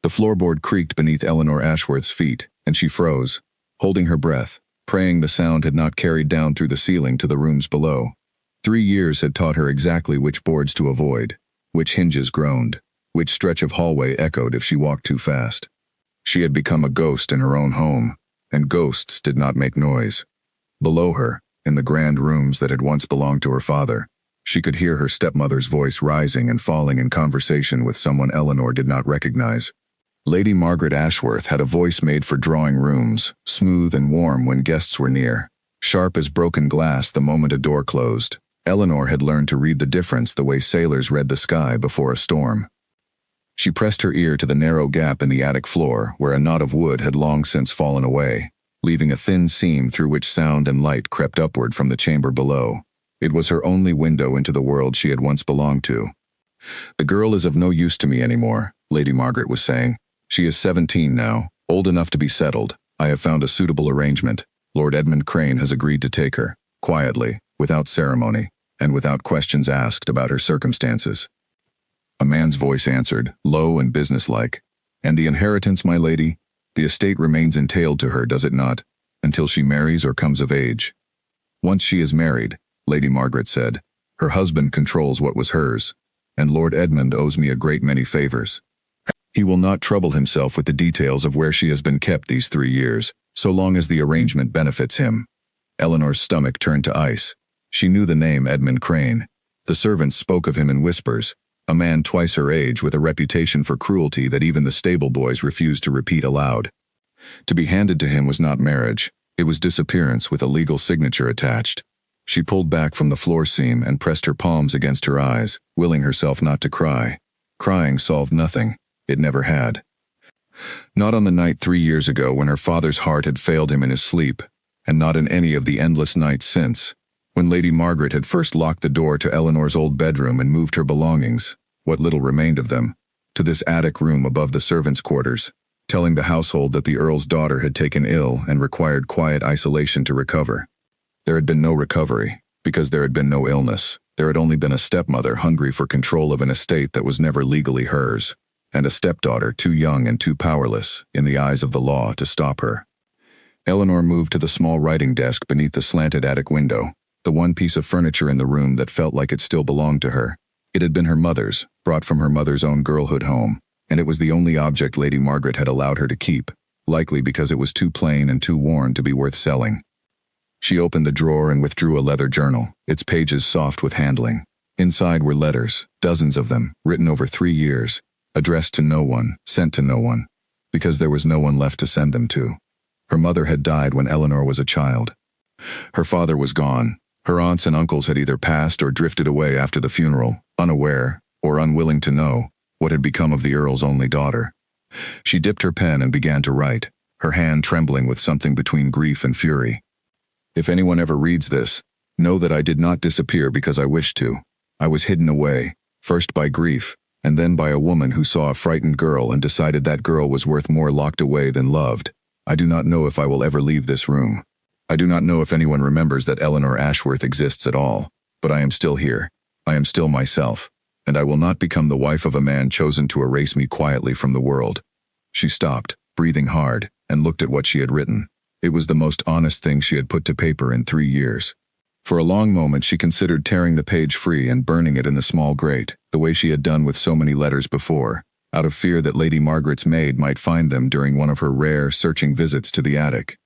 The floorboard creaked beneath Eleanor Ashworth's feet, and she froze, holding her breath, praying the sound had not carried down through the ceiling to the rooms below. 3 years had taught her exactly which boards to avoid, which hinges groaned, which stretch of hallway echoed if she walked too fast. She had become a ghost in her own home, and ghosts did not make noise. Below her, in the grand rooms that had once belonged to her father, she could hear her stepmother's voice rising and falling in conversation with someone Eleanor did not recognize. Lady Margaret Ashworth had a voice made for drawing rooms, smooth and warm when guests were near, sharp as broken glass the moment a door closed. Eleanor had learned to read the difference the way sailors read the sky before a storm. She pressed her ear to the narrow gap in the attic floor where a knot of wood had long since fallen away, leaving a thin seam through which sound and light crept upward from the chamber below. It was her only window into the world she had once belonged to. "The girl is of no use to me anymore," Lady Margaret was saying. "She is 17 now, old enough to be settled. I have found a suitable arrangement. Lord Edmund Crane has agreed to take her, quietly, without ceremony, and without questions asked about her circumstances." A man's voice answered, low and businesslike. "And the inheritance, my lady? The estate remains entailed to her, does it not, until she marries or comes of age?" "Once she is married," Lady Margaret said, "her husband controls what was hers, and Lord Edmund owes me a great many favors. He will not trouble himself with the details of where she has been kept these 3 years, so long as the arrangement benefits him." Eleanor's stomach turned to ice. She knew the name Edmund Crane. The servants spoke of him in whispers, a man twice her age with a reputation for cruelty that even the stable boys refused to repeat aloud. To be handed to him was not marriage, it was disappearance with a legal signature attached. She pulled back from the floor seam and pressed her palms against her eyes, willing herself not to cry. Crying solved nothing. It never had. Not on the night 3 years ago when her father's heart had failed him in his sleep, and not in any of the endless nights since, when Lady Margaret had first locked the door to Eleanor's old bedroom and moved her belongings, what little remained of them, to this attic room above the servants' quarters, telling the household that the Earl's daughter had taken ill and required quiet isolation to recover. There had been no recovery, because there had been no illness. There had only been a stepmother hungry for control of an estate that was never legally hers, and a stepdaughter too young and too powerless, in the eyes of the law, to stop her. Eleanor moved to the small writing desk beneath the slanted attic window, the one piece of furniture in the room that felt like it still belonged to her. It had been her mother's, brought from her mother's own girlhood home, and it was the only object Lady Margaret had allowed her to keep, likely because it was too plain and too worn to be worth selling. She opened the drawer and withdrew a leather journal, its pages soft with handling. Inside were letters, dozens of them, written over 3 years, addressed to no one, sent to no one, because there was no one left to send them to. Her mother had died when Eleanor was a child. Her father was gone. Her aunts and uncles had either passed or drifted away after the funeral, unaware, or unwilling to know, what had become of the Earl's only daughter. She dipped her pen and began to write, her hand trembling with something between grief and fury. "If anyone ever reads this, know that I did not disappear because I wished to. I was hidden away, first by grief, and then by a woman who saw a frightened girl and decided that girl was worth more locked away than loved. I do not know if I will ever leave this room. I do not know if anyone remembers that Eleanor Ashworth exists at all, but I am still here. I am still myself, and I will not become the wife of a man chosen to erase me quietly from the world." She stopped, breathing hard, and looked at what she had written. It was the most honest thing she had put to paper in 3 years. For a long moment she considered tearing the page free and burning it in the small grate, the way she had done with so many letters before, out of fear that Lady Margaret's maid might find them during one of her rare, searching visits to the attic.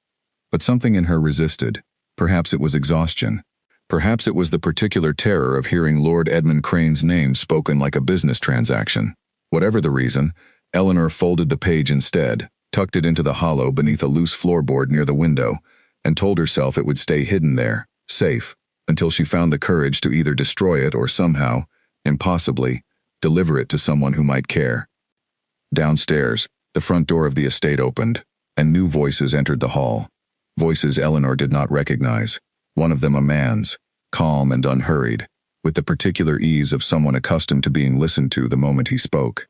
But something in her resisted. Perhaps it was exhaustion. Perhaps it was the particular terror of hearing Lord Edmund Crane's name spoken like a business transaction. Whatever the reason, Eleanor folded the page instead, tucked it into the hollow beneath a loose floorboard near the window, and told herself it would stay hidden there, safe, until she found the courage to either destroy it or somehow, impossibly, deliver it to someone who might care. Downstairs, the front door of the estate opened, and new voices entered the hall. Voices Eleanor did not recognize, one of them a man's, calm and unhurried, with the particular ease of someone accustomed to being listened to the moment he spoke.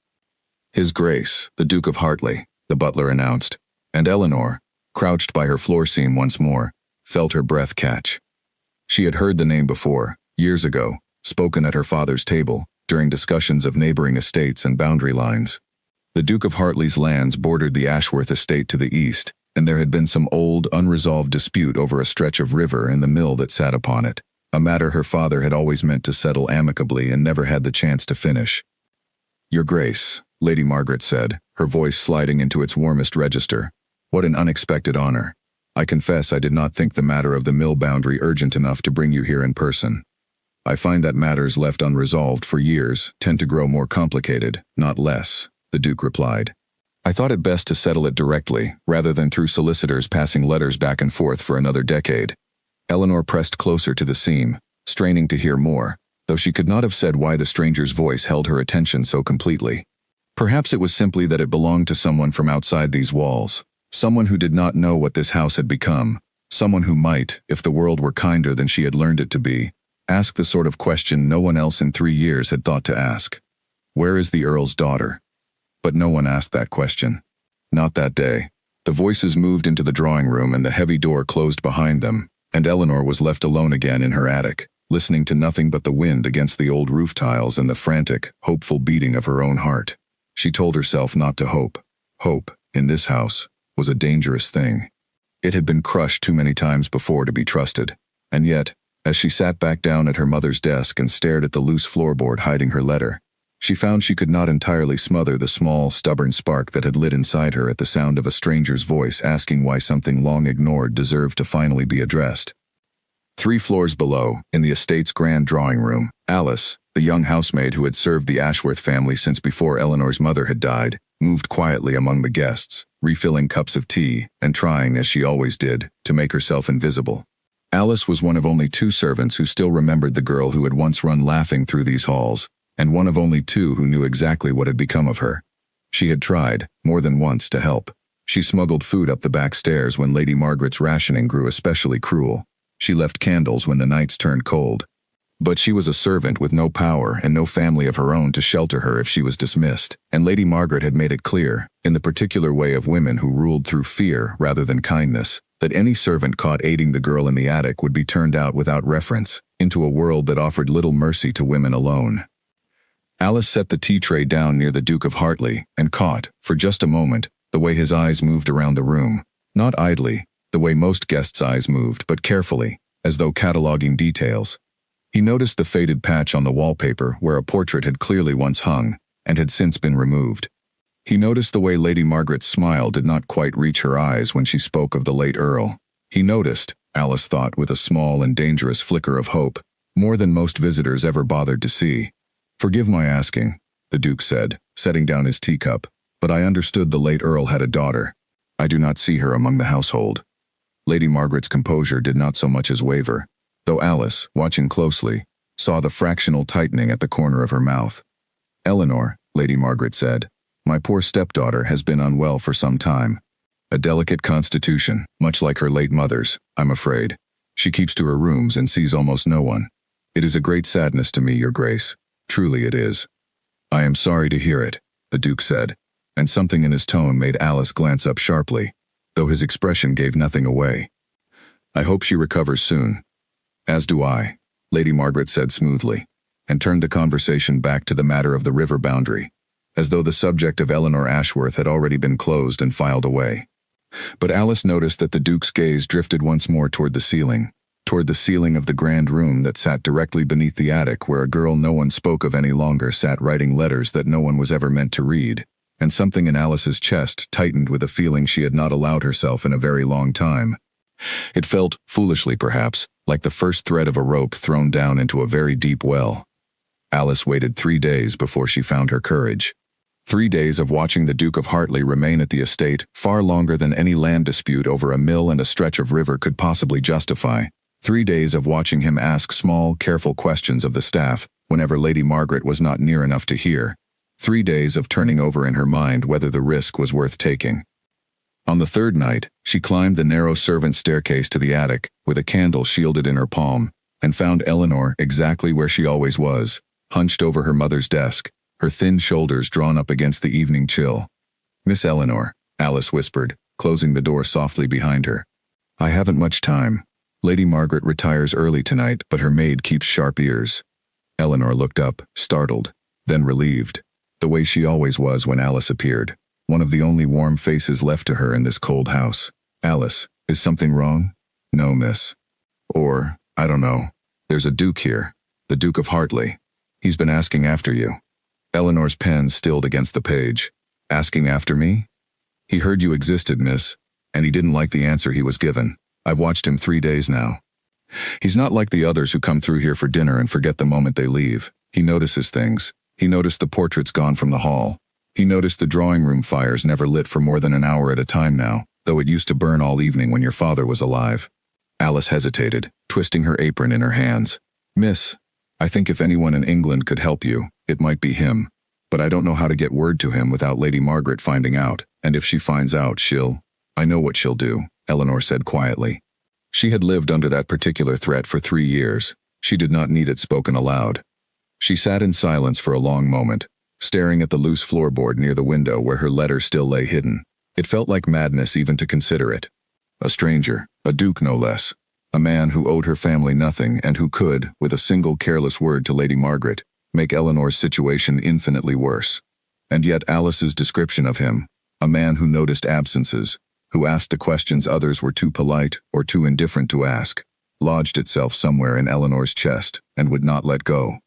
"His Grace, the Duke of Hartley," the butler announced, and Eleanor, crouched by her floor seam once more, felt her breath catch. She had heard the name before, years ago, spoken at her father's table, during discussions of neighboring estates and boundary lines. The Duke of Hartley's lands bordered the Ashworth estate to the east, and there had been some old, unresolved dispute over a stretch of river and the mill that sat upon it, a matter her father had always meant to settle amicably and never had the chance to finish. "Your Grace," Lady Margaret said, her voice sliding into its warmest register. "What an unexpected honor. I confess I did not think the matter of the mill boundary urgent enough to bring you here in person. I find that matters left unresolved for years tend to grow more complicated, not less," the Duke replied. "I thought it best to settle it directly, rather than through solicitors passing letters back and forth for another decade." Eleanor pressed closer to the seam, straining to hear more, though she could not have said why the stranger's voice held her attention so completely. Perhaps it was simply that it belonged to someone from outside these walls, someone who did not know what this house had become, someone who might, if the world were kinder than she had learned it to be, ask the sort of question no one else in 3 years had thought to ask. Where is the Earl's daughter? But no one asked that question. Not that day. The voices moved into the drawing room and the heavy door closed behind them, and Eleanor was left alone again in her attic, listening to nothing but the wind against the old roof tiles and the frantic, hopeful beating of her own heart. She told herself not to hope. Hope, in this house, was a dangerous thing. It had been crushed too many times before to be trusted, and yet, as she sat back down at her mother's desk and stared at the loose floorboard hiding her letter, she found she could not entirely smother the small, stubborn spark that had lit inside her at the sound of a stranger's voice asking why something long ignored deserved to finally be addressed. 3 floors below, in the estate's grand drawing room, Alice, the young housemaid who had served the Ashworth family since before Eleanor's mother had died, moved quietly among the guests, refilling cups of tea and trying, as she always did, to make herself invisible. Alice was one of only 2 servants who still remembered the girl who had once run laughing through these halls, and one of only 2 who knew exactly what had become of her. She had tried, more than once, to help. She smuggled food up the back stairs when Lady Margaret's rationing grew especially cruel. She left candles when the nights turned cold. But she was a servant with no power and no family of her own to shelter her if she was dismissed, and Lady Margaret had made it clear, in the particular way of women who ruled through fear rather than kindness, that any servant caught aiding the girl in the attic would be turned out without reference, into a world that offered little mercy to women alone. Alice set the tea tray down near the Duke of Hartley and caught, for just a moment, the way his eyes moved around the room, not idly, the way most guests' eyes moved, but carefully, as though cataloging details. He noticed the faded patch on the wallpaper where a portrait had clearly once hung, and had since been removed. He noticed the way Lady Margaret's smile did not quite reach her eyes when she spoke of the late Earl. He noticed, Alice thought with a small and dangerous flicker of hope, more than most visitors ever bothered to see. "Forgive my asking," the Duke said, setting down his teacup, "but I understood the late Earl had a daughter. I do not see her among the household." Lady Margaret's composure did not so much as waver, though Alice, watching closely, saw the fractional tightening at the corner of her mouth. "Eleanor," Lady Margaret said, "my poor stepdaughter has been unwell for some time. A delicate constitution, much like her late mother's, I'm afraid. She keeps to her rooms and sees almost no one. It is a great sadness to me, Your Grace. Truly it is." "I am sorry to hear it," the Duke said, and something in his tone made Alice glance up sharply, though his expression gave nothing away. "I hope she recovers soon." "As do I," Lady Margaret said smoothly, and turned the conversation back to the matter of the river boundary, as though the subject of Eleanor Ashworth had already been closed and filed away. But Alice noticed that the Duke's gaze drifted once more toward the ceiling of the grand room that sat directly beneath the attic where a girl no one spoke of any longer sat writing letters that no one was ever meant to read, and something in Alice's chest tightened with a feeling she had not allowed herself in a very long time. It felt, foolishly perhaps, like the first thread of a rope thrown down into a very deep well. Alice waited 3 days before she found her courage. 3 days of watching the Duke of Hartley remain at the estate, far longer than any land dispute over a mill and a stretch of river could possibly justify. 3 days of watching him ask small, careful questions of the staff whenever Lady Margaret was not near enough to hear. 3 days of turning over in her mind whether the risk was worth taking. On the 3rd night, she climbed the narrow servant staircase to the attic, with a candle shielded in her palm, and found Eleanor exactly where she always was, hunched over her mother's desk, her thin shoulders drawn up against the evening chill. "Miss Eleanor," Alice whispered, closing the door softly behind her. "I haven't much time. Lady Margaret retires early tonight, but her maid keeps sharp ears." Eleanor looked up, startled, then relieved. the way she always was when Alice appeared, one of the only warm faces left to her in this cold house. "Alice, is something wrong?" "No, miss." Or, "I don't know. There's a Duke here, the Duke of Hartley. He's been asking after you." Eleanor's pen stilled against the page. "Asking after me?" "He heard you existed, miss, and he didn't like the answer he was given. I've watched him 3 days now. He's not like the others who come through here for dinner and forget the moment they leave. He notices things. He noticed the portraits gone from the hall. He noticed the drawing room fires never lit for more than an hour at a time now, though it used to burn all evening when your father was alive." Alice hesitated, twisting her apron in her hands. "Miss, I think if anyone in England could help you, it might be him. But I don't know how to get word to him without Lady Margaret finding out, and if she finds out, I know what she'll do," Eleanor said quietly. She had lived under that particular threat for 3 years. She did not need it spoken aloud. She sat in silence for a long moment, staring at the loose floorboard near the window where her letter still lay hidden. It felt like madness even to consider it. A stranger, a duke no less, a man who owed her family nothing and who could, with a single careless word to Lady Margaret, make Eleanor's situation infinitely worse. And yet Alice's description of him, a man who noticed absences, who asked the questions others were too polite or too indifferent to ask, lodged itself somewhere in Eleanor's chest and would not let go.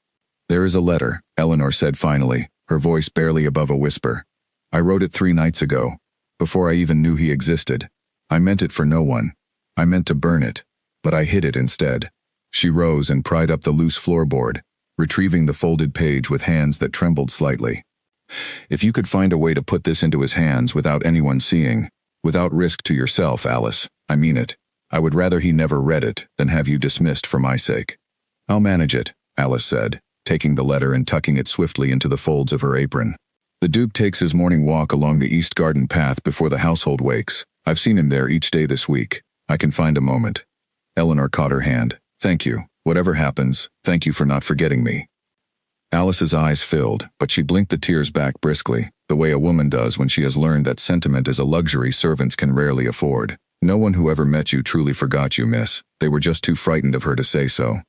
"There is a letter," Eleanor said finally, her voice barely above a whisper. "I wrote it 3 nights ago, before I even knew he existed. I meant it for no one. I meant to burn it, but I hid it instead." She rose and pried up the loose floorboard, retrieving the folded page with hands that trembled slightly. "If you could find a way to put this into his hands without anyone seeing, without risk to yourself, Alice, I mean it. I would rather he never read it than have you dismissed for my sake." "I'll manage it," Alice said, taking the letter and tucking it swiftly into the folds of her apron. "The Duke takes his morning walk along the East Garden path before the household wakes. I've seen him there each day this week. I can find a moment." Eleanor caught her hand. "Thank you. Whatever happens, thank you for not forgetting me." Alice's eyes filled, but she blinked the tears back briskly, the way a woman does when she has learned that sentiment is a luxury servants can rarely afford. "No one who ever met you truly forgot you, miss. They were just too frightened of her to say so."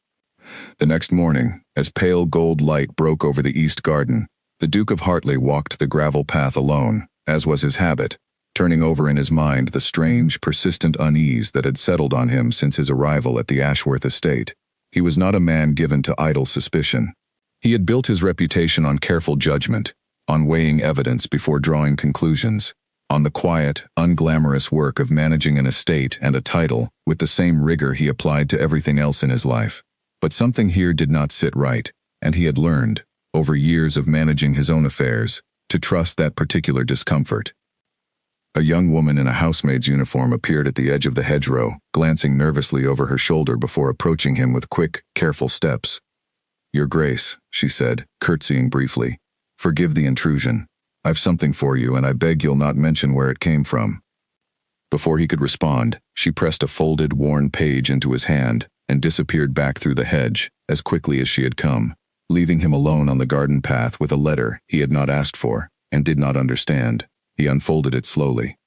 The next morning, as pale gold light broke over the East Garden, the Duke of Hartley walked the gravel path alone, as was his habit, turning over in his mind the strange, persistent unease that had settled on him since his arrival at the Ashworth estate. He was not a man given to idle suspicion. He had built his reputation on careful judgment, on weighing evidence before drawing conclusions, on the quiet, unglamorous work of managing an estate and a title with the same rigor he applied to everything else in his life. But something here did not sit right, and he had learned, over years of managing his own affairs, to trust that particular discomfort. A young woman in a housemaid's uniform appeared at the edge of the hedgerow, glancing nervously over her shoulder before approaching him with quick, careful steps. "Your Grace," she said, curtsying briefly, "forgive the intrusion. I've something for you, and I beg you'll not mention where it came from." Before he could respond, she pressed a folded, worn page into his hand and disappeared back through the hedge as quickly as she had come, leaving him alone on the garden path with a letter he had not asked for and did not understand. He unfolded it slowly.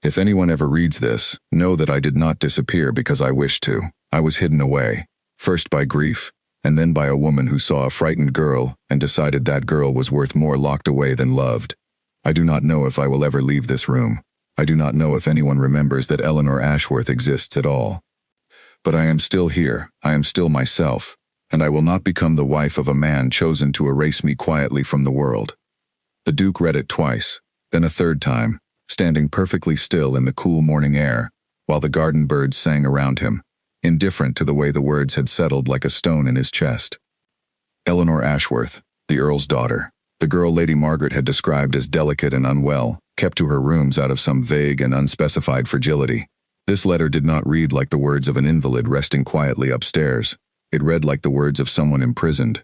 "If anyone ever reads this, know that I did not disappear because I wished to. I was hidden away, first by grief, and then by a woman who saw a frightened girl and decided that girl was worth more locked away than loved. I do not know if I will ever leave this room. I do not know if anyone remembers that Eleanor Ashworth exists at all. But I am still here, I am still myself, and I will not become the wife of a man chosen to erase me quietly from the world." The Duke read it twice, then a third time, standing perfectly still in the cool morning air, while the garden birds sang around him, indifferent to the way the words had settled like a stone in his chest. Eleanor Ashworth, the Earl's daughter, the girl Lady Margaret had described as delicate and unwell, kept to her rooms out of some vague and unspecified fragility. This letter did not read like the words of an invalid resting quietly upstairs. It read like the words of someone imprisoned.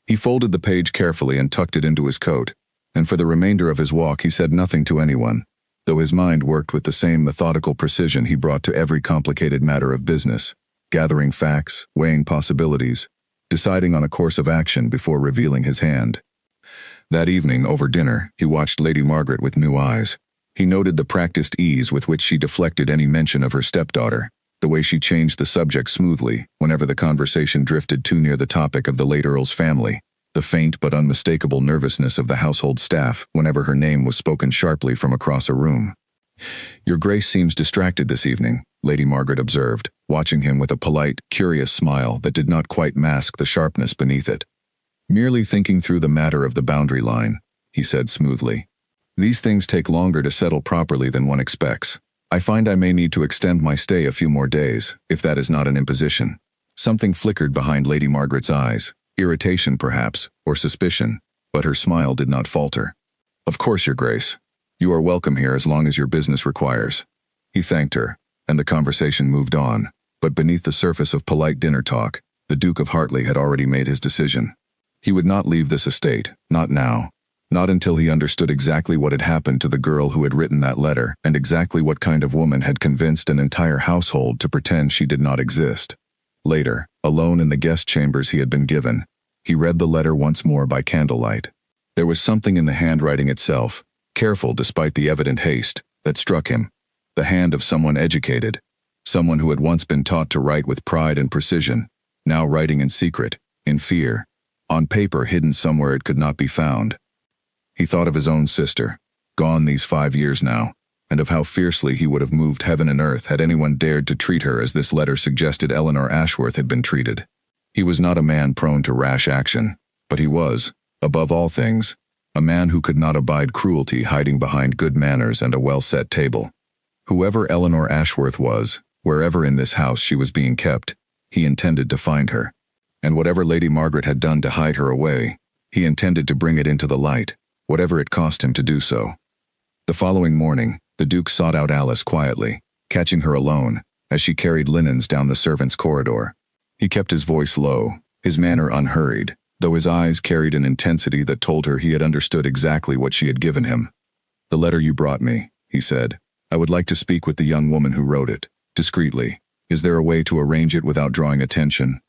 He folded the page carefully and tucked it into his coat, and for the remainder of his walk he said nothing to anyone, though his mind worked with the same methodical precision he brought to every complicated matter of business, gathering facts, weighing possibilities, deciding on a course of action before revealing his hand. That evening, over dinner, he watched Lady Margaret with new eyes. He noted the practiced ease with which she deflected any mention of her stepdaughter, the way she changed the subject smoothly whenever the conversation drifted too near the topic of the late Earl's family, the faint but unmistakable nervousness of the household staff whenever her name was spoken sharply from across a room. "Your Grace seems distracted this evening," Lady Margaret observed, watching him with a polite, curious smile that did not quite mask the sharpness beneath it. "Merely thinking through the matter of the boundary line," he said smoothly. "These things take longer to settle properly than one expects. I find I may need to extend my stay a few more days, if that is not an imposition." Something flickered behind Lady Margaret's eyes, irritation perhaps, or suspicion, but her smile did not falter. "Of course, Your Grace. You are welcome here as long as your business requires." He thanked her, and the conversation moved on, but beneath the surface of polite dinner talk, the Duke of Hartley had already made his decision. He would not leave this estate, not now. Not until he understood exactly what had happened to the girl who had written that letter and exactly what kind of woman had convinced an entire household to pretend she did not exist. Later, alone in the guest chambers he had been given, he read the letter once more by candlelight. There was something in the handwriting itself, careful despite the evident haste, that struck him. The hand of someone educated, someone who had once been taught to write with pride and precision, now writing in secret, in fear, on paper hidden somewhere it could not be found. He thought of his own sister, gone these 5 years now, and of how fiercely he would have moved heaven and earth had anyone dared to treat her as this letter suggested Eleanor Ashworth had been treated. He was not a man prone to rash action, but he was, above all things, a man who could not abide cruelty hiding behind good manners and a well-set table. Whoever Eleanor Ashworth was, wherever in this house she was being kept, he intended to find her. And whatever Lady Margaret had done to hide her away, he intended to bring it into the light, whatever it cost him to do so. The following morning, the Duke sought out Alice quietly, catching her alone, as she carried linens down the servants' corridor. He kept his voice low, his manner unhurried, though his eyes carried an intensity that told her he had understood exactly what she had given him. "The letter you brought me," he said. "I would like to speak with the young woman who wrote it, discreetly. Is there a way to arrange it without drawing attention?"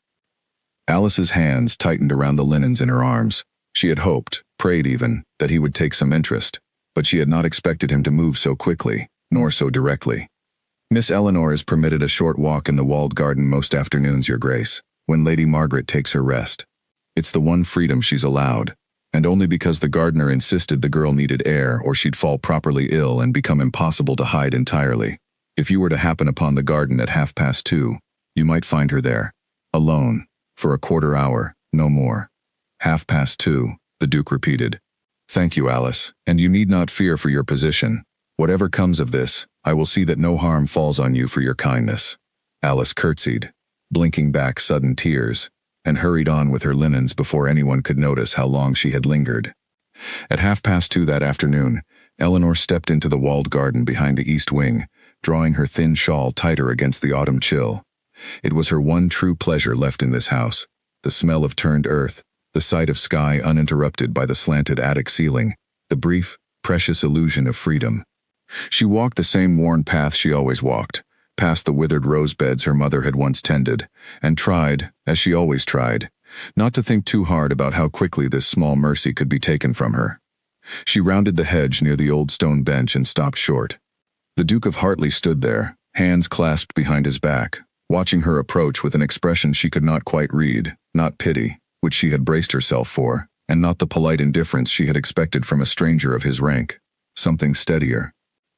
Alice's hands tightened around the linens in her arms. She had hoped, prayed even, that he would take some interest, but she had not expected him to move so quickly, nor so directly. "Miss Eleanor is permitted a short walk in the walled garden most afternoons, Your Grace, when Lady Margaret takes her rest. It's the one freedom she's allowed, and only because the gardener insisted the girl needed air or she'd fall properly ill and become impossible to hide entirely. If you were to happen upon the garden at 2:30, you might find her there, alone, for a quarter hour, no more." 2:30, the Duke repeated. "Thank you, Alice, and you need not fear for your position. Whatever comes of this, I will see that no harm falls on you for your kindness." Alice curtsied, blinking back sudden tears, and hurried on with her linens before anyone could notice how long she had lingered. At 2:30 that afternoon, Eleanor stepped into the walled garden behind the east wing, drawing her thin shawl tighter against the autumn chill. It was her one true pleasure left in this house, the smell of turned earth, the sight of sky uninterrupted by the slanted attic ceiling, the brief, precious illusion of freedom. She walked the same worn path she always walked, past the withered rose beds her mother had once tended, and tried, as she always tried, not to think too hard about how quickly this small mercy could be taken from her. She rounded the hedge near the old stone bench and stopped short. The Duke of Hartley stood there, hands clasped behind his back, watching her approach with an expression she could not quite read, not pity, which she had braced herself for, and not the polite indifference she had expected from a stranger of his rank. Something steadier.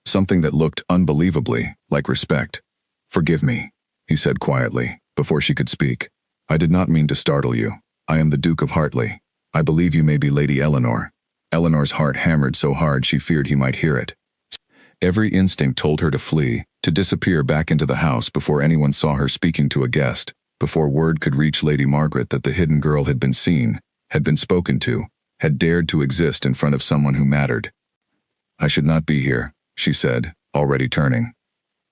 Something that looked unbelievably like respect. "Forgive me," he said quietly, before she could speak. "I did not mean to startle you. I am the Duke of Hartley. I believe you may be Lady Eleanor." Eleanor's heart hammered so hard she feared he might hear it. Every instinct told her to flee, to disappear back into the house before anyone saw her speaking to a guest, before word could reach Lady Margaret that the hidden girl had been seen, had been spoken to, had dared to exist in front of someone who mattered. "I should not be here," she said, already turning.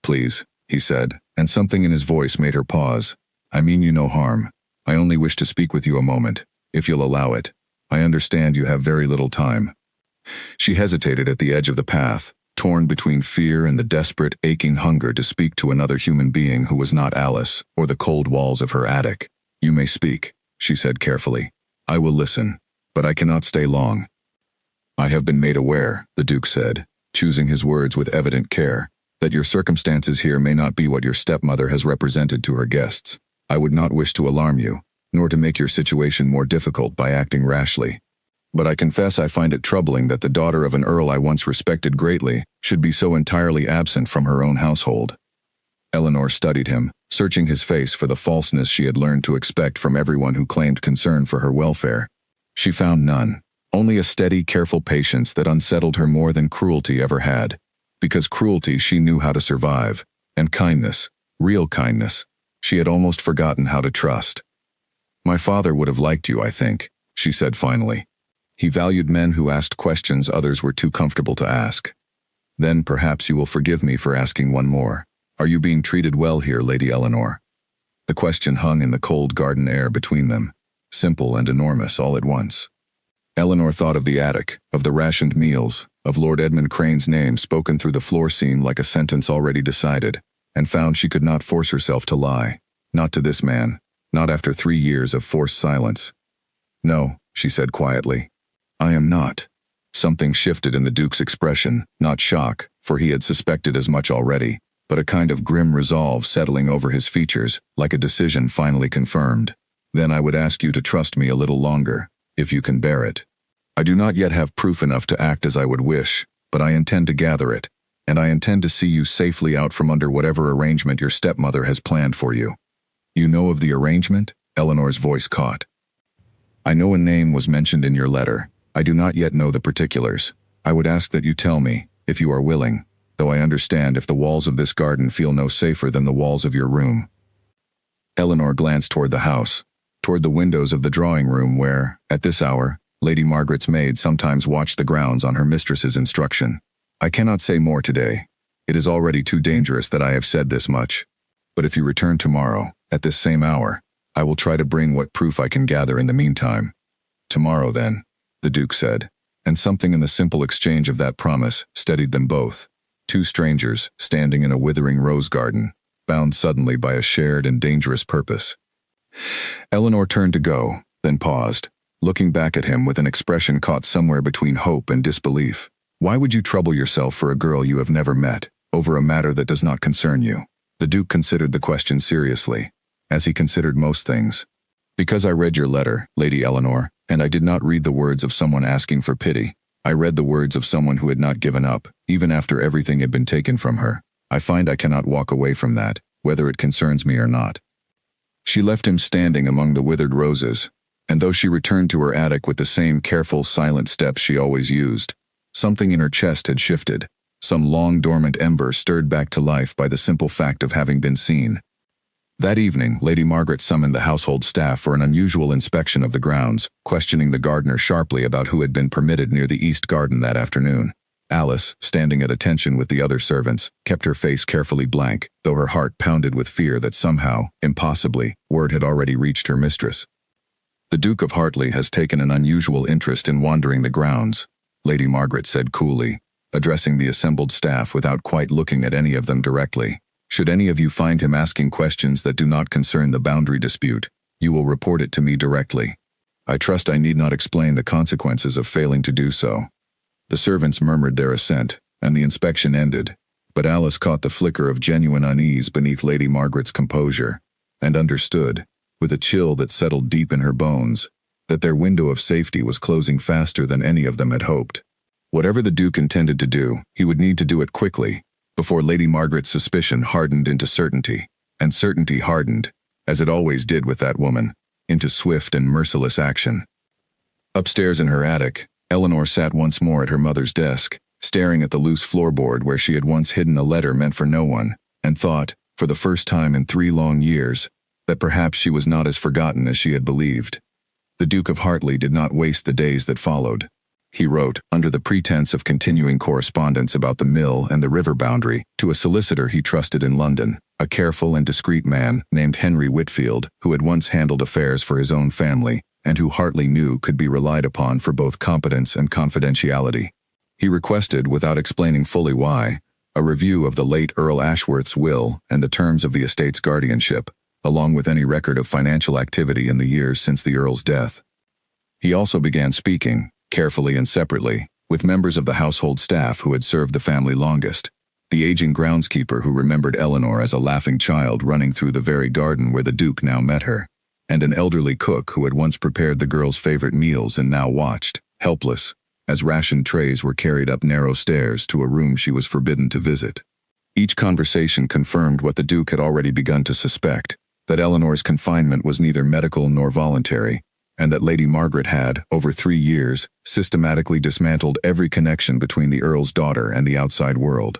"Please," he said, and something in his voice made her pause. "I mean you no harm. I only wish to speak with you a moment, if you'll allow it. I understand you have very little time." She hesitated at the edge of the path, torn between fear and the desperate, aching hunger to speak to another human being who was not Alice or the cold walls of her attic. "You may speak," she said carefully. "I will listen, but I cannot stay long." "I have been made aware," the Duke said, choosing his words with evident care, "that your circumstances here may not be what your stepmother has represented to her guests. I would not wish to alarm you, nor to make your situation more difficult by acting rashly. But I confess I find it troubling that the daughter of an earl I once respected greatly should be so entirely absent from her own household." Eleanor studied him, searching his face for the falseness she had learned to expect from everyone who claimed concern for her welfare. She found none, only a steady, careful patience that unsettled her more than cruelty ever had. Because cruelty she knew how to survive, and kindness, real kindness, she had almost forgotten how to trust. "My father would have liked you, I think," she said finally. "He valued men who asked questions others were too comfortable to ask. Then perhaps you will forgive me for asking one more. Are you being treated well here, Lady Eleanor?" The question hung in the cold garden air between them, simple and enormous all at once. Eleanor thought of the attic, of the rationed meals, of Lord Edmund Crane's name spoken through the floor scene like a sentence already decided, and found she could not force herself to lie. Not to this man, not after 3 years of forced silence. "No," she said quietly. "I am not." Something shifted in the Duke's expression, not shock, for he had suspected as much already, but a kind of grim resolve settling over his features, like a decision finally confirmed. "Then I would ask you to trust me a little longer, if you can bear it. I do not yet have proof enough to act as I would wish, but I intend to gather it, and I intend to see you safely out from under whatever arrangement your stepmother has planned for you." "You know of the arrangement?" Eleanor's voice caught. "I know a name was mentioned in your letter. I do not yet know the particulars. I would ask that you tell me, if you are willing, though I understand if the walls of this garden feel no safer than the walls of your room." Eleanor glanced toward the house, toward the windows of the drawing room where, at this hour, Lady Margaret's maid sometimes watched the grounds on her mistress's instruction. "I cannot say more today. It is already too dangerous that I have said this much. But if you return tomorrow, at this same hour, I will try to bring what proof I can gather in the meantime." "Tomorrow, then," the Duke said, and something in the simple exchange of that promise steadied them both. Two strangers, standing in a withering rose garden, bound suddenly by a shared and dangerous purpose. Eleanor turned to go, then paused, looking back at him with an expression caught somewhere between hope and disbelief. "Why would you trouble yourself for a girl you have never met, over a matter that does not concern you?" The Duke considered the question seriously, as he considered most things. "Because I read your letter, Lady Eleanor, and I did not read the words of someone asking for pity. I read the words of someone who had not given up, even after everything had been taken from her. I find I cannot walk away from that, whether it concerns me or not." She left him standing among the withered roses, and though she returned to her attic with the same careful, silent steps she always used, something in her chest had shifted, some long-dormant ember stirred back to life by the simple fact of having been seen. That evening, Lady Margaret summoned the household staff for an unusual inspection of the grounds, questioning the gardener sharply about who had been permitted near the east garden that afternoon. Alice, standing at attention with the other servants, kept her face carefully blank, though her heart pounded with fear that somehow, impossibly, word had already reached her mistress. "The Duke of Hartley has taken an unusual interest in wandering the grounds," Lady Margaret said coolly, addressing the assembled staff without quite looking at any of them directly. "Should any of you find him asking questions that do not concern the boundary dispute, you will report it to me directly. I trust I need not explain the consequences of failing to do so." The servants murmured their assent, and the inspection ended, but Alice caught the flicker of genuine unease beneath Lady Margaret's composure, and understood, with a chill that settled deep in her bones, that their window of safety was closing faster than any of them had hoped. Whatever the Duke intended to do, he would need to do it quickly, before Lady Margaret's suspicion hardened into certainty, and certainty hardened, as it always did with that woman, into swift and merciless action. Upstairs in her attic, Eleanor sat once more at her mother's desk, staring at the loose floorboard where she had once hidden a letter meant for no one, and thought, for the first time in 3 long years, that perhaps she was not as forgotten as she had believed. The Duke of Hartley did not waste the days that followed. He wrote, under the pretense of continuing correspondence about the mill and the river boundary, to a solicitor he trusted in London, a careful and discreet man named Henry Whitfield, who had once handled affairs for his own family, and who Hartley knew could be relied upon for both competence and confidentiality. He requested, without explaining fully why, a review of the late Earl Ashworth's will and the terms of the estate's guardianship, along with any record of financial activity in the years since the Earl's death. He also began speaking, carefully and separately, with members of the household staff who had served the family longest. The aging groundskeeper who remembered Eleanor as a laughing child running through the very garden where the Duke now met her. and an elderly cook who had once prepared the girl's favorite meals and now watched, helpless, as ration trays were carried up narrow stairs to a room she was forbidden to visit. Each conversation confirmed what the Duke had already begun to suspect, that Eleanor's confinement was neither medical nor voluntary, and that Lady Margaret had, over 3 years, systematically dismantled every connection between the Earl's daughter and the outside world.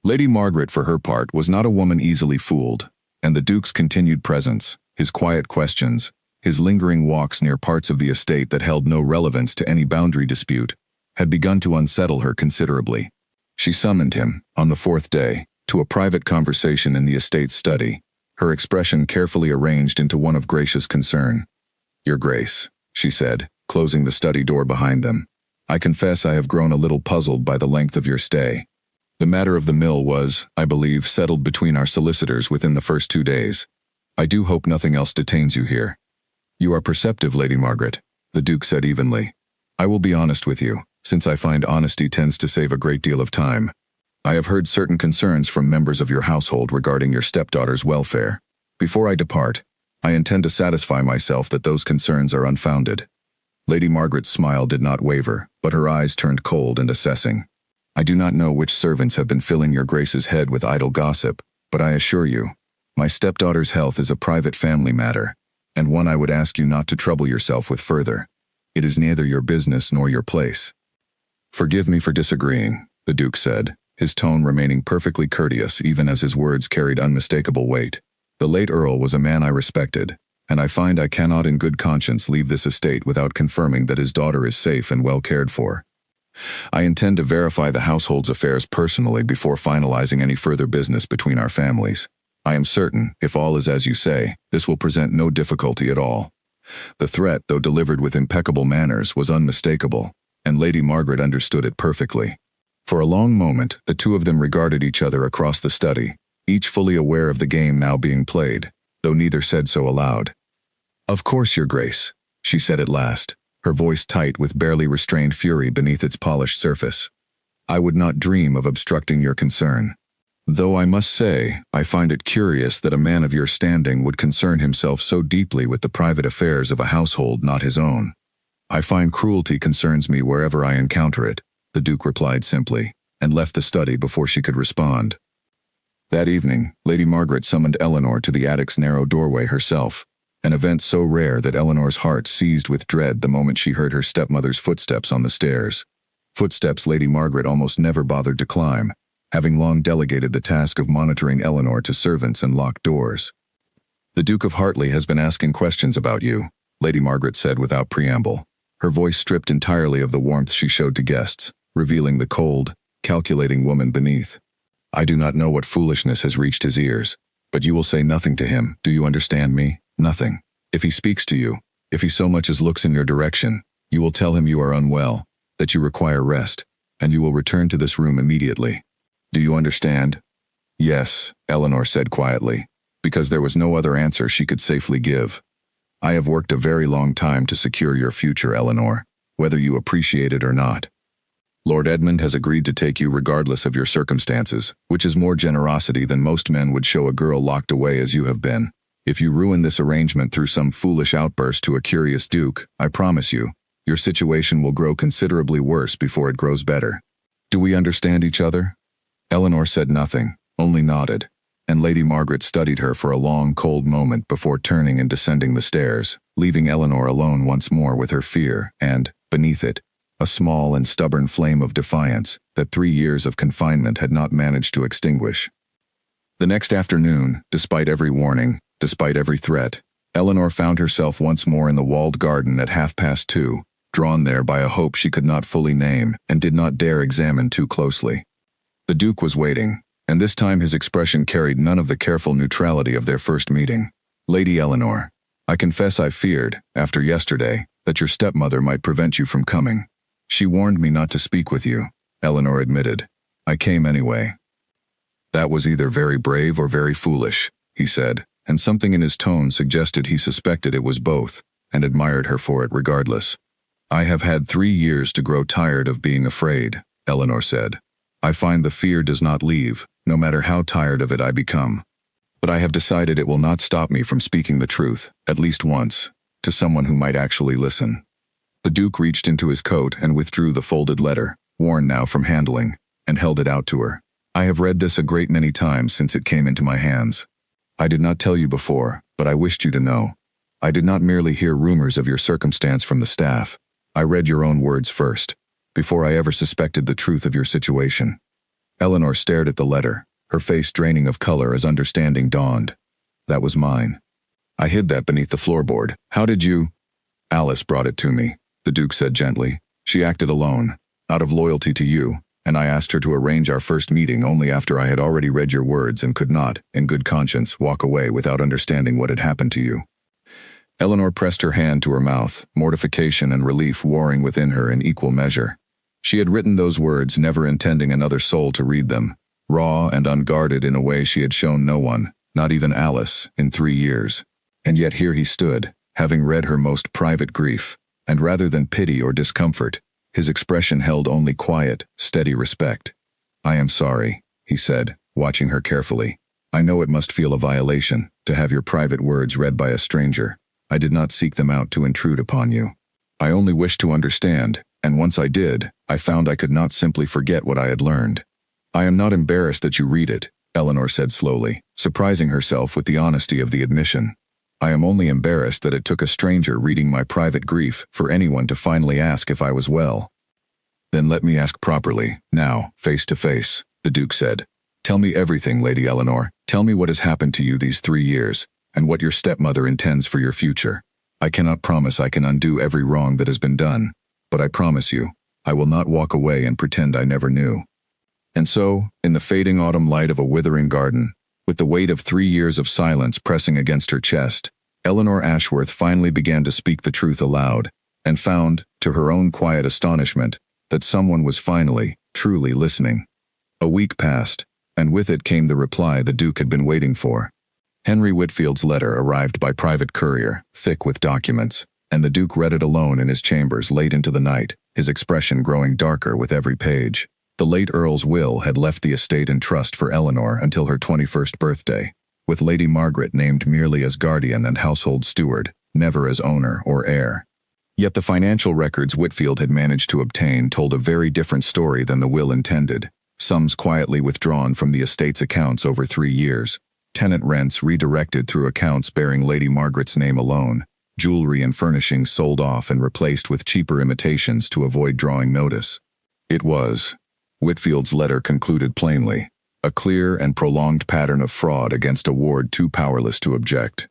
Lady Margaret, for her part, was not a woman easily fooled, and the Duke's continued presence, his quiet questions, his lingering walks near parts of the estate that held no relevance to any boundary dispute, had begun to unsettle her considerably. She summoned him, on the 4th day, to a private conversation in the estate's study, her expression carefully arranged into one of gracious concern. "Your Grace," she said, closing the study door behind them, "I confess I have grown a little puzzled by the length of your stay. The matter of the mill was, I believe, settled between our solicitors within the first 2 days. I do hope nothing else detains you here." "You are perceptive, Lady Margaret," the Duke said evenly. "I will be honest with you, since I find honesty tends to save a great deal of time. I have heard certain concerns from members of your household regarding your stepdaughter's welfare. Before I depart, I intend to satisfy myself that those concerns are unfounded." Lady Margaret's smile did not waver, but her eyes turned cold and assessing. "I do not know which servants have been filling your Grace's head with idle gossip, but I assure you, my stepdaughter's health is a private family matter, and one I would ask you not to trouble yourself with further. It is neither your business nor your place." "Forgive me for disagreeing," the Duke said, his tone remaining perfectly courteous even as his words carried unmistakable weight. "The late Earl was a man I respected, and I find I cannot in good conscience leave this estate without confirming that his daughter is safe and well cared for. I intend to verify the household's affairs personally before finalizing any further business between our families. I am certain, if all is as you say, this will present no difficulty at all." The threat, though delivered with impeccable manners, was unmistakable, and Lady Margaret understood it perfectly. For a long moment, the two of them regarded each other across the study, each fully aware of the game now being played, though neither said so aloud. "Of course, Your Grace," she said at last, her voice tight with barely restrained fury beneath its polished surface. "I would not dream of obstructing your concern. Though I must say, I find it curious that a man of your standing would concern himself so deeply with the private affairs of a household not his own. I find cruelty concerns me wherever I encounter it," the Duke replied simply, and left the study before she could respond. That evening, Lady Margaret summoned Eleanor to the attic's narrow doorway herself, an event so rare that Eleanor's heart seized with dread the moment she heard her stepmother's footsteps on the stairs. Footsteps Lady Margaret almost never bothered to climb, having long delegated the task of monitoring Eleanor to servants and locked doors. "The Duke of Hartley has been asking questions about you," Lady Margaret said without preamble, her voice stripped entirely of the warmth she showed to guests, revealing the cold, calculating woman beneath. "I do not know what foolishness has reached his ears, but you will say nothing to him, do you understand me? Nothing. If he speaks to you, if he so much as looks in your direction, you will tell him you are unwell, that you require rest, and you will return to this room immediately. Do you understand?" "Yes," Eleanor said quietly, because there was no other answer she could safely give. "I have worked a very long time to secure your future, Eleanor, whether you appreciate it or not. Lord Edmund has agreed to take you regardless of your circumstances, which is more generosity than most men would show a girl locked away as you have been. If you ruin this arrangement through some foolish outburst to a curious duke, I promise you, your situation will grow considerably worse before it grows better. Do we understand each other?" Eleanor said nothing, only nodded, and Lady Margaret studied her for a long, cold moment before turning and descending the stairs, leaving Eleanor alone once more with her fear and, beneath it, a small and stubborn flame of defiance that 3 years of confinement had not managed to extinguish. The next afternoon, despite every warning, despite every threat, Eleanor found herself once more in the walled garden at 2:30, drawn there by a hope she could not fully name and did not dare examine too closely. The Duke was waiting, and this time his expression carried none of the careful neutrality of their first meeting. "Lady Eleanor, I confess I feared, after yesterday, that your stepmother might prevent you from coming. She warned me not to speak with you," Eleanor admitted. "I came anyway." "That was either very brave or very foolish," he said, and something in his tone suggested he suspected it was both, and admired her for it regardless. "I have had 3 years to grow tired of being afraid," Eleanor said. "I find the fear does not leave, no matter how tired of it I become. But I have decided it will not stop me from speaking the truth, at least once, to someone who might actually listen. The Duke reached into his coat and withdrew the folded letter, worn now from handling, and held it out to her. I have read this a great many times since it came into my hands. I did not tell you before, but I wished you to know. I did not merely hear rumors of your circumstance from the staff. I read your own words first, before I ever suspected the truth of your situation. Eleanor stared at the letter, her face draining of color as understanding dawned. That was mine. I hid that beneath the floorboard. How did you? Alice brought it to me, the Duke said gently. She acted alone, out of loyalty to you, and I asked her to arrange our first meeting only after I had already read your words and could not, in good conscience, walk away without understanding what had happened to you. Eleanor pressed her hand to her mouth, mortification and relief warring within her in equal measure. She had written those words never intending another soul to read them, raw and unguarded in a way she had shown no one, not even Alice, in 3 years. And yet here he stood, having read her most private grief, and rather than pity or discomfort, his expression held only quiet, steady respect. I am sorry, he said, watching her carefully. I know it must feel a violation, to have your private words read by a stranger. I did not seek them out to intrude upon you. I only wished to understand, and once I did, I found I could not simply forget what I had learned. I am not embarrassed that you read it, Eleanor said slowly, surprising herself with the honesty of the admission. I am only embarrassed that it took a stranger reading my private grief for anyone to finally ask if I was well. Then let me ask properly, now, face to face, the Duke said. Tell me everything, Lady Eleanor. Tell me what has happened to you these 3 years, and what your stepmother intends for your future. I cannot promise I can undo every wrong that has been done, but I promise you, I will not walk away and pretend I never knew. And so, in the fading autumn light of a withering garden, with the weight of 3 years of silence pressing against her chest, Eleanor Ashworth finally began to speak the truth aloud, and found, to her own quiet astonishment, that someone was finally, truly listening. A week passed, and with it came the reply the Duke had been waiting for. Henry Whitfield's letter arrived by private courier, thick with documents, and the Duke read it alone in his chambers late into the night, his expression growing darker with every page. The late Earl's will had left the estate in trust for Eleanor until her 21st birthday, with Lady Margaret named merely as guardian and household steward, never as owner or heir. Yet the financial records Whitfield had managed to obtain told a very different story than the will intended. Sums quietly withdrawn from the estate's accounts over 3 years, tenant rents redirected through accounts bearing Lady Margaret's name alone, jewelry and furnishings sold off and replaced with cheaper imitations to avoid drawing notice. It was, Whitfield's letter concluded plainly, a clear and prolonged pattern of fraud against a ward too powerless to object.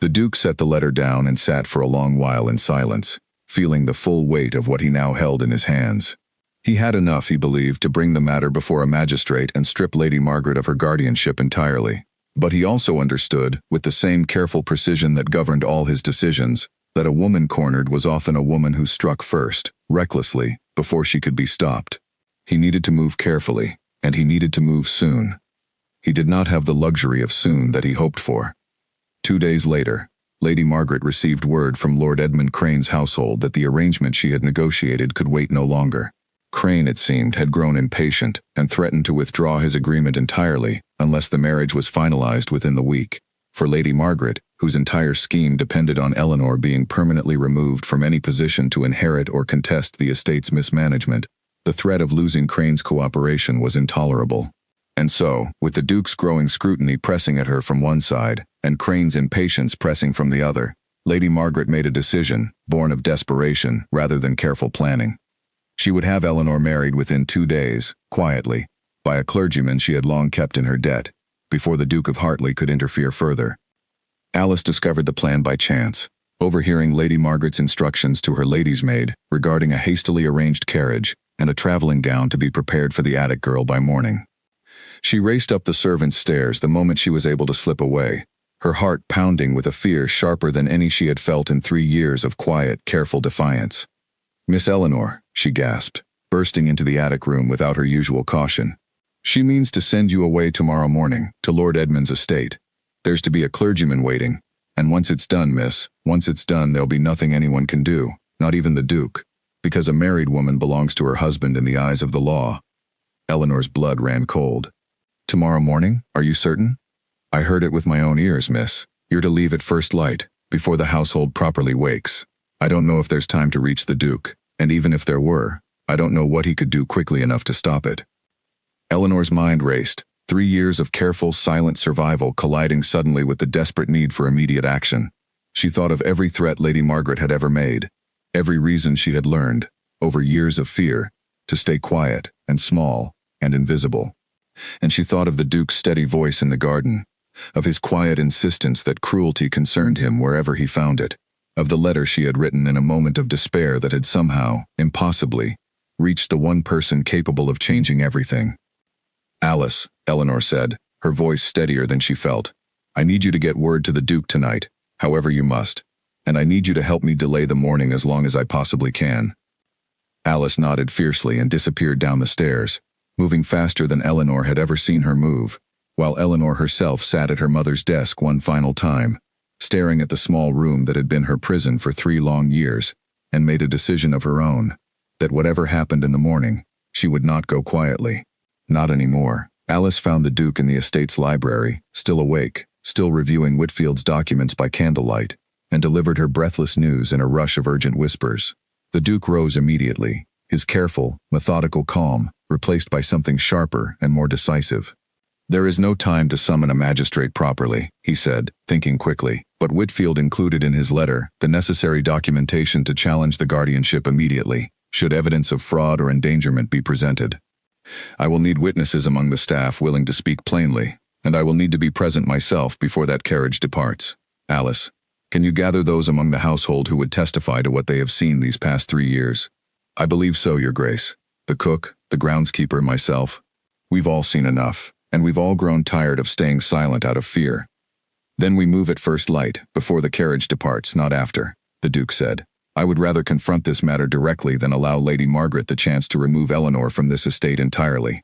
The Duke set the letter down and sat for a long while in silence, feeling the full weight of what he now held in his hands. He had enough, he believed, to bring the matter before a magistrate and strip Lady Margaret of her guardianship entirely. But he also understood, with the same careful precision that governed all his decisions, that a woman cornered was often a woman who struck first, recklessly, before she could be stopped. He needed to move carefully, and he needed to move soon. He did not have the luxury of soon that he hoped for. 2 days later, Lady Margaret received word from Lord Edmund Crane's household that the arrangement she had negotiated could wait no longer. Crane, it seemed, had grown impatient and threatened to withdraw his agreement entirely unless the marriage was finalized within the week. For Lady Margaret, whose entire scheme depended on Eleanor being permanently removed from any position to inherit or contest the estate's mismanagement, the threat of losing Crane's cooperation was intolerable. And so, with the Duke's growing scrutiny pressing at her from one side, and Crane's impatience pressing from the other, Lady Margaret made a decision, born of desperation rather than careful planning. She would have Eleanor married within 2 days, quietly, by a clergyman she had long kept in her debt, before the Duke of Hartley could interfere further. Alice discovered the plan by chance, overhearing Lady Margaret's instructions to her lady's maid regarding a hastily arranged carriage and a traveling gown to be prepared for the attic girl by morning. She raced up the servants' stairs the moment she was able to slip away, her heart pounding with a fear sharper than any she had felt in 3 years of quiet, careful defiance. "Miss Eleanor," she gasped, bursting into the attic room without her usual caution. "She means to send you away tomorrow morning, to Lord Edmund's estate. There's to be a clergyman waiting, and once it's done, miss, once it's done there'll be nothing anyone can do, not even the Duke, because a married woman belongs to her husband in the eyes of the law." Eleanor's blood ran cold. "Tomorrow morning? Are you certain?" I heard it with my own ears, miss. You're to leave at first light, before the household properly wakes. I don't know if there's time to reach the Duke, and even if there were, I don't know what he could do quickly enough to stop it. Eleanor's mind raced, 3 years of careful, silent survival colliding suddenly with the desperate need for immediate action. She thought of every threat Lady Margaret had ever made, every reason she had learned, over years of fear, to stay quiet and small and invisible. And she thought of the Duke's steady voice in the garden, of his quiet insistence that cruelty concerned him wherever he found it, of the letter she had written in a moment of despair that had somehow, impossibly, reached the one person capable of changing everything. "Alice," Eleanor said, her voice steadier than she felt, "I need you to get word to the Duke tonight, however you must, and I need you to help me delay the morning as long as I possibly can." Alice nodded fiercely and disappeared down the stairs, moving faster than Eleanor had ever seen her move, while Eleanor herself sat at her mother's desk one final time, staring at the small room that had been her prison for 3 long years, and made a decision of her own, that whatever happened in the morning, she would not go quietly. Not anymore. Alice found the Duke in the estate's library, still awake, still reviewing Whitfield's documents by candlelight, and delivered her breathless news in a rush of urgent whispers. The Duke rose immediately, his careful, methodical calm replaced by something sharper and more decisive. "There is no time to summon a magistrate properly," he said, thinking quickly, but Whitfield included in his letter the necessary documentation to challenge the guardianship immediately, should evidence of fraud or endangerment be presented. "I will need witnesses among the staff willing to speak plainly, and I will need to be present myself before that carriage departs. Alice, can you gather those among the household who would testify to what they have seen these past 3 years?" "I believe so, Your Grace. The cook, the groundskeeper, myself. We've all seen enough, and we've all grown tired of staying silent out of fear." "Then we move at first light, before the carriage departs, not after," the Duke said. "I would rather confront this matter directly than allow Lady Margaret the chance to remove Eleanor from this estate entirely."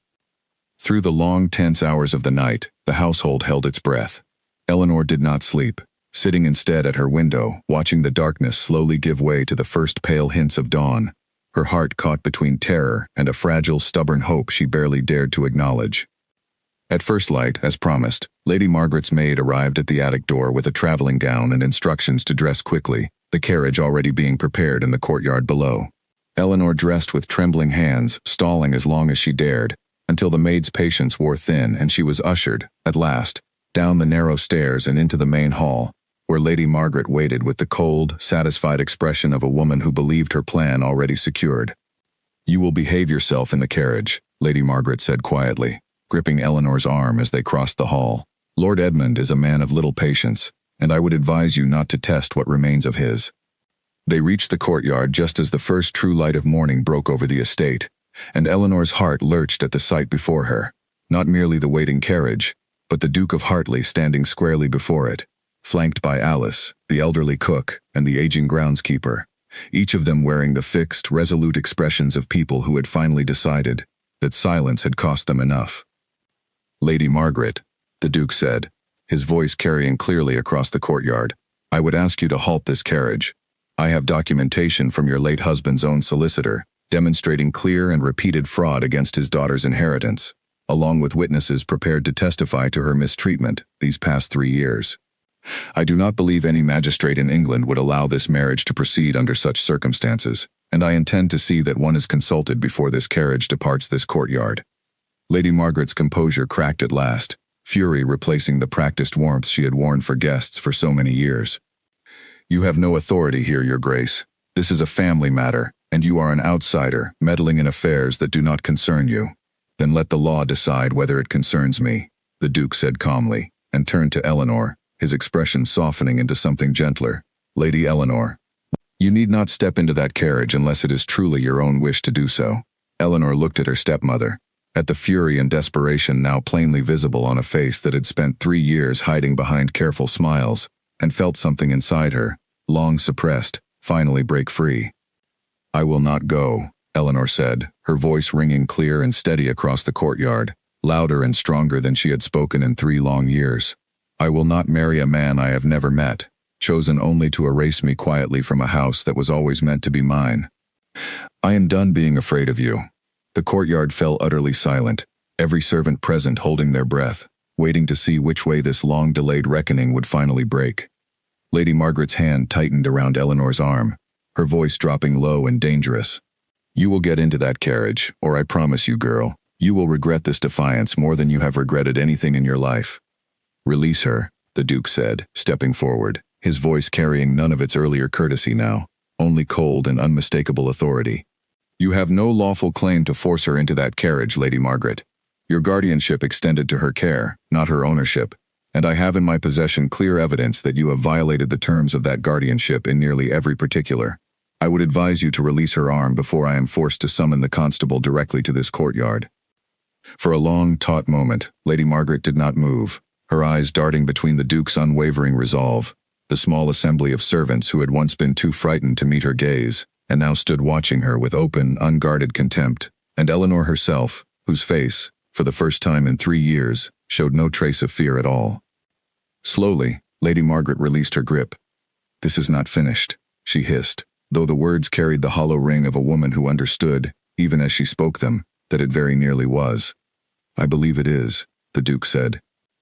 Through the long, tense hours of the night, the household held its breath. Eleanor did not sleep, sitting instead at her window, watching the darkness slowly give way to the first pale hints of dawn, her heart caught between terror and a fragile, stubborn hope she barely dared to acknowledge. At first light, as promised, Lady Margaret's maid arrived at the attic door with a traveling gown and instructions to dress quickly, the carriage already being prepared in the courtyard below. Eleanor dressed with trembling hands, stalling as long as she dared, until the maid's patience wore thin and she was ushered, at last, down the narrow stairs and into the main hall, where Lady Margaret waited with the cold, satisfied expression of a woman who believed her plan already secured. "You will behave yourself in the carriage," Lady Margaret said quietly, gripping Eleanor's arm as they crossed the hall. "Lord Edmund is a man of little patience, and I would advise you not to test what remains of his." They reached the courtyard just as the first true light of morning broke over the estate, and Eleanor's heart lurched at the sight before her, not merely the waiting carriage, but the Duke of Hartley standing squarely before it, flanked by Alice, the elderly cook, and the aging groundskeeper, each of them wearing the fixed, resolute expressions of people who had finally decided that silence had cost them enough. "Lady Margaret," the Duke said, his voice carrying clearly across the courtyard, "I would ask you to halt this carriage. I have documentation from your late husband's own solicitor, demonstrating clear and repeated fraud against his daughter's inheritance, along with witnesses prepared to testify to her mistreatment these past 3 years. I do not believe any magistrate in England would allow this marriage to proceed under such circumstances, and I intend to see that one is consulted before this carriage departs this courtyard." Lady Margaret's composure cracked at last, fury replacing the practiced warmth she had worn for guests for so many years. "You have no authority here, Your Grace. This is a family matter, and you are an outsider, meddling in affairs that do not concern you. Then let the law decide whether it concerns me," the Duke said calmly, and turned to Eleanor, his expression softening into something gentler. "Lady Eleanor, you need not step into that carriage unless it is truly your own wish to do so." Eleanor looked at her stepmother, at the fury and desperation now plainly visible on a face that had spent 3 years hiding behind careful smiles, and felt something inside her, long suppressed, finally break free. "I will not go," Eleanor said, her voice ringing clear and steady across the courtyard, louder and stronger than she had spoken in 3 long years. "I will not marry a man I have never met, chosen only to erase me quietly from a house that was always meant to be mine. I am done being afraid of you." The courtyard fell utterly silent, every servant present holding their breath, waiting to see which way this long-delayed reckoning would finally break. Lady Margaret's hand tightened around Eleanor's arm, her voice dropping low and dangerous. "You will get into that carriage, or I promise you, girl, you will regret this defiance more than you have regretted anything in your life." "Release her," the Duke said, stepping forward, his voice carrying none of its earlier courtesy now, only cold and unmistakable authority. "You have no lawful claim to force her into that carriage, Lady Margaret. Your guardianship extended to her care, not her ownership, and I have in my possession clear evidence that you have violated the terms of that guardianship in nearly every particular. I would advise you to release her arm before I am forced to summon the constable directly to this courtyard." For a long, taut moment, Lady Margaret did not move, her eyes darting between the Duke's unwavering resolve, the small assembly of servants who had once been too frightened to meet her gaze, and now stood watching her with open, unguarded contempt, and Eleanor herself, whose face, for the first time in 3 years, showed no trace of fear at all. Slowly, Lady Margaret released her grip. "This is not finished," she hissed, though the words carried the hollow ring of a woman who understood, even as she spoke them, that it very nearly was. "I believe it is," the Duke said.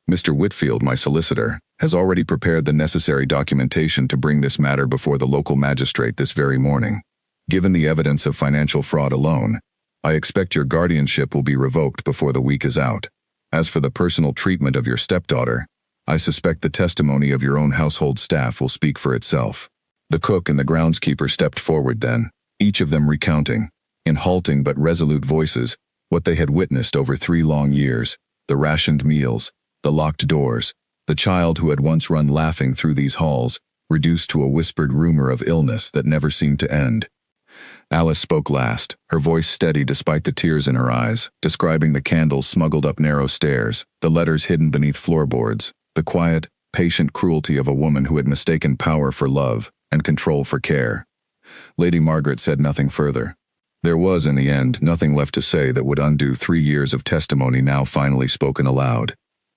"Mr. Whitfield, my solicitor, has already prepared the necessary documentation to bring this matter before the local magistrate this very morning. Given the evidence of financial fraud alone, I expect your guardianship will be revoked before the week is out. As for the personal treatment of your stepdaughter, I suspect the testimony of your own household staff will speak for itself." The cook and the groundskeeper stepped forward then, each of them recounting, in halting but resolute voices, what they had witnessed over 3 long years: the rationed meals, the locked doors, the child who had once run laughing through these halls, reduced to a whispered rumor of illness that never seemed to end. Alice spoke last, her voice steady despite the tears in her eyes, describing the candles smuggled up narrow stairs, the letters hidden beneath floorboards, the quiet, patient cruelty of a woman who had mistaken power for love and control for care. Lady Margaret said nothing further. There was, in the end, nothing left to say that would undo 3 years of testimony now finally spoken aloud.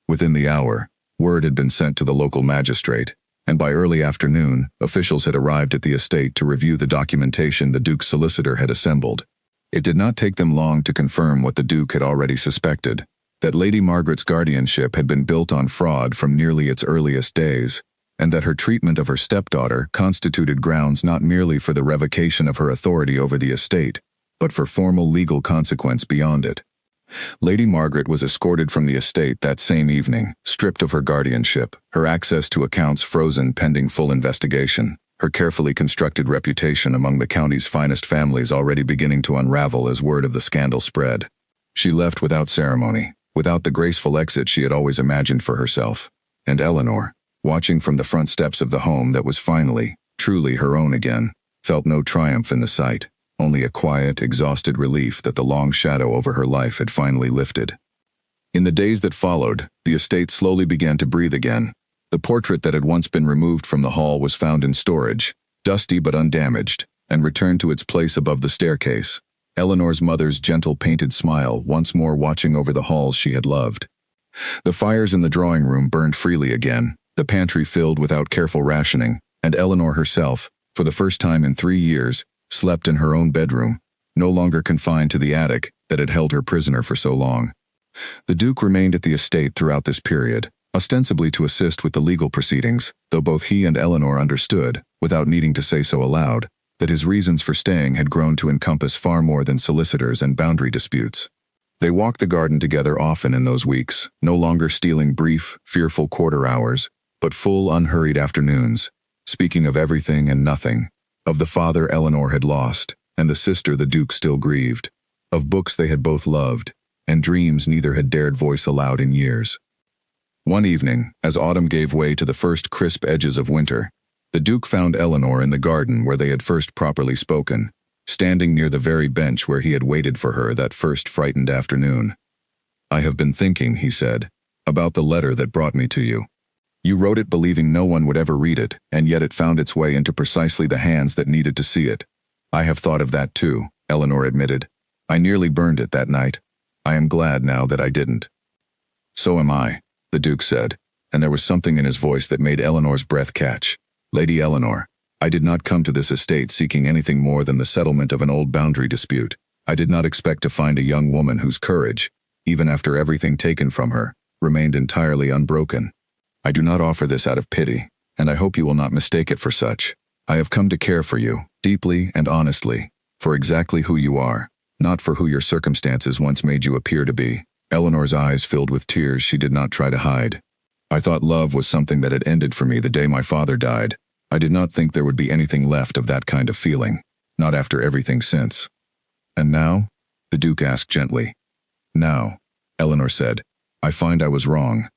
Within the hour, word had been sent to the local magistrate, and by early afternoon, officials had arrived at the estate to review the documentation the Duke's solicitor had assembled. It did not take them long to confirm what the Duke had already suspected, that Lady Margaret's guardianship had been built on fraud from nearly its earliest days, and that her treatment of her stepdaughter constituted grounds not merely for the revocation of her authority over the estate, but for formal legal consequence beyond it. Lady Margaret was escorted from the estate that same evening, stripped of her guardianship, her access to accounts frozen pending full investigation, her carefully constructed reputation among the county's finest families already beginning to unravel as word of the scandal spread. She left without ceremony, without the graceful exit she had always imagined for herself, and Eleanor, watching from the front steps of the home that was finally, truly her own again, felt no triumph in the sight, only a quiet, exhausted relief that the long shadow over her life had finally lifted. In the days that followed, the estate slowly began to breathe again. The portrait that had once been removed from the hall was found in storage, dusty but undamaged, and returned to its place above the staircase, Eleanor's mother's gentle painted smile once more watching over the halls she had loved. The fires in the drawing room burned freely again, the pantry filled without careful rationing, and Eleanor herself, for the first time in 3 years, slept in her own bedroom, no longer confined to the attic that had held her prisoner for so long. The Duke remained at the estate throughout this period, ostensibly to assist with the legal proceedings, though both he and Eleanor understood, without needing to say so aloud, that his reasons for staying had grown to encompass far more than solicitors and boundary disputes. They walked the garden together often in those weeks, no longer stealing brief, fearful quarter hours, but full, unhurried afternoons, speaking of everything and nothing, of the father Eleanor had lost, and the sister the Duke still grieved, of books they had both loved, and dreams neither had dared voice aloud in years. One evening, as autumn gave way to the first crisp edges of winter, the Duke found Eleanor in the garden where they had first properly spoken, standing near the very bench where he had waited for her that first frightened afternoon. "I have been thinking," he said, "about the letter that brought me to you. You wrote it believing no one would ever read it, and yet it found its way into precisely the hands that needed to see it." "I have thought of that too," Eleanor admitted. "I nearly burned it that night. I am glad now that I didn't." "So am I," the Duke said, and there was something in his voice that made Eleanor's breath catch. "Lady Eleanor, I did not come to this estate seeking anything more than the settlement of an old boundary dispute. I did not expect to find a young woman whose courage, even after everything taken from her, remained entirely unbroken. I do not offer this out of pity, and I hope you will not mistake it for such. I have come to care for you, deeply and honestly, for exactly who you are, not for who your circumstances once made you appear to be. Eleanor's eyes filled with tears she did not try to hide. I thought love was something that had ended for me the day my father died. I did not think there would be anything left of that kind of feeling, not after everything since. And now? The Duke asked gently. Now, Eleanor said, I find I was wrong.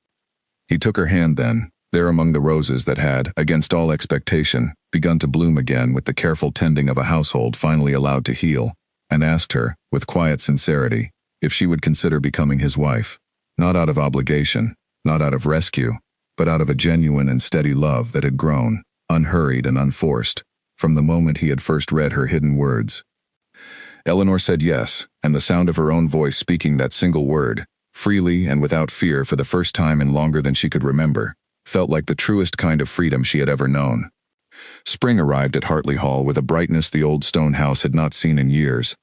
He took her hand then, there among the roses that had, against all expectation, begun to bloom again with the careful tending of a household finally allowed to heal, and asked her, with quiet sincerity, if she would consider becoming his wife, not out of obligation, not out of rescue, but out of a genuine and steady love that had grown, unhurried and unforced, from the moment he had first read her hidden words. Eleanor said yes, and the sound of her own voice speaking that single word, freely and without fear for the first time in longer than she could remember, felt like the truest kind of freedom she had ever known. Spring arrived at Hartley Hall with a brightness the old stone house had not seen in years,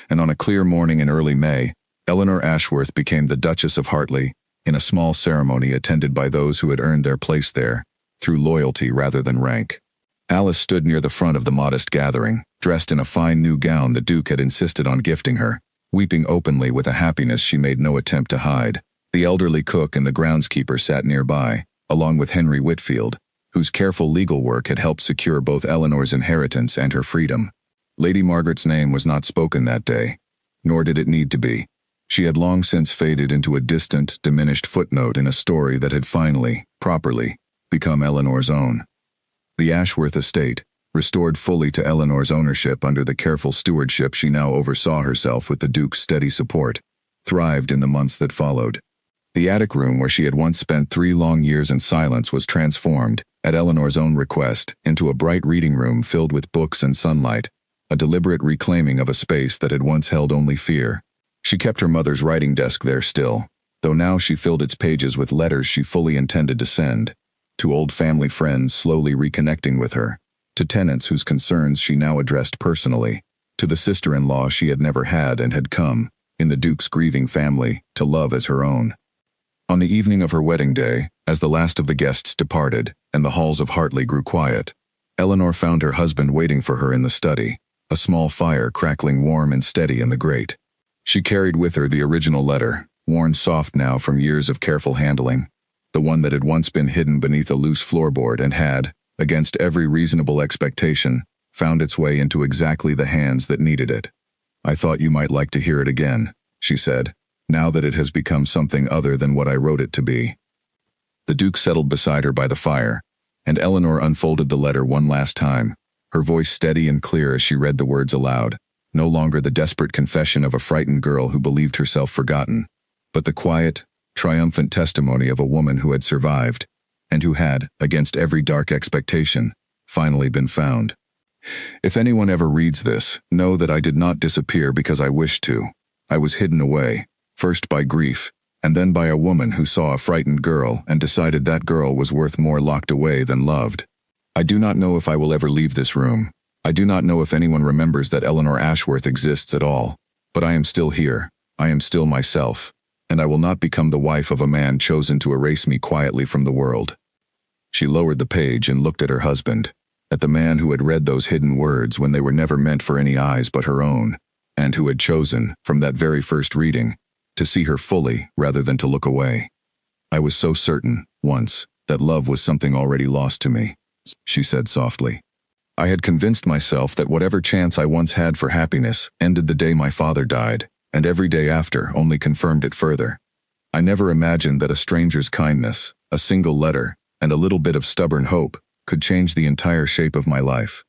and on a clear morning in early May, Eleanor Ashworth became the Duchess of Hartley, in a small ceremony attended by those who had earned their place there, through loyalty rather than rank. Alice stood near the front of the modest gathering, dressed in a fine new gown the Duke had insisted on gifting her, weeping openly with a happiness she made no attempt to hide. The elderly cook and the groundskeeper sat nearby, along with Henry Whitfield, whose careful legal work had helped secure both Eleanor's inheritance and her freedom. Lady Margaret's name was not spoken that day, nor did it need to be. She had long since faded into a distant, diminished footnote in a story that had finally, properly, become Eleanor's own. The Ashworth estate, restored fully to Eleanor's ownership under the careful stewardship she now oversaw herself with the Duke's steady support, thrived in the months that followed. The attic room where she had once spent 3 long years in silence was transformed, at Eleanor's own request, into a bright reading room filled with books and sunlight, a deliberate reclaiming of a space that had once held only fear. She kept her mother's writing desk there still, though now she filled its pages with letters she fully intended to send, to old family friends slowly reconnecting with her, to tenants whose concerns she now addressed personally, to the sister-in-law she had never had and had come, in the Duke's grieving family, to love as her own. On the evening of her wedding day, as the last of the guests departed, and the halls of Hartley grew quiet, Eleanor found her husband waiting for her in the study, a small fire crackling warm and steady in the grate. She carried with her the original letter, worn soft now from years of careful handling, the one that had once been hidden beneath a loose floorboard and had, against every reasonable expectation, found its way into exactly the hands that needed it. I thought you might like to hear it again, she said, now that it has become something other than what I wrote it to be. The Duke settled beside her by the fire, and Eleanor unfolded the letter one last time, her voice steady and clear as she read the words aloud, no longer the desperate confession of a frightened girl who believed herself forgotten, but the quiet, triumphant testimony of a woman who had survived, and who had, against every dark expectation, finally been found. If anyone ever reads this, know that I did not disappear because I wished to. I was hidden away, first by grief, and then by a woman who saw a frightened girl and decided that girl was worth more locked away than loved. I do not know if I will ever leave this room. I do not know if anyone remembers that Eleanor Ashworth exists at all, but I am still here. I am still myself, and I will not become the wife of a man chosen to erase me quietly from the world. She lowered the page and looked at her husband, at the man who had read those hidden words when they were never meant for any eyes but her own, and who had chosen, from that very first reading, to see her fully rather than to look away. I was so certain, once, that love was something already lost to me, she said softly. I had convinced myself that whatever chance I once had for happiness ended the day my father died, and every day after only confirmed it further. I never imagined that a stranger's kindness, a single letter, and a little bit of stubborn hope could change the entire shape of my life.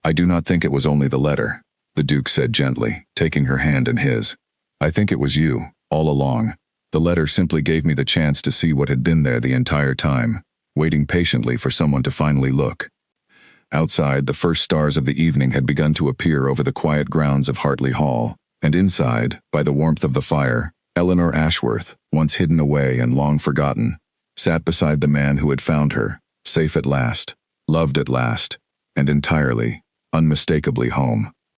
I do not think it was only the letter, the Duke said gently, taking her hand in his. I think it was you, all along. The letter simply gave me the chance to see what had been there the entire time, waiting patiently for someone to finally look. Outside, the first stars of the evening had begun to appear over the quiet grounds of Hartley Hall, and inside, by the warmth of the fire, Eleanor Ashworth, once hidden away and long forgotten, sat beside the man who had found her, safe at last, loved at last, and entirely, unmistakably home.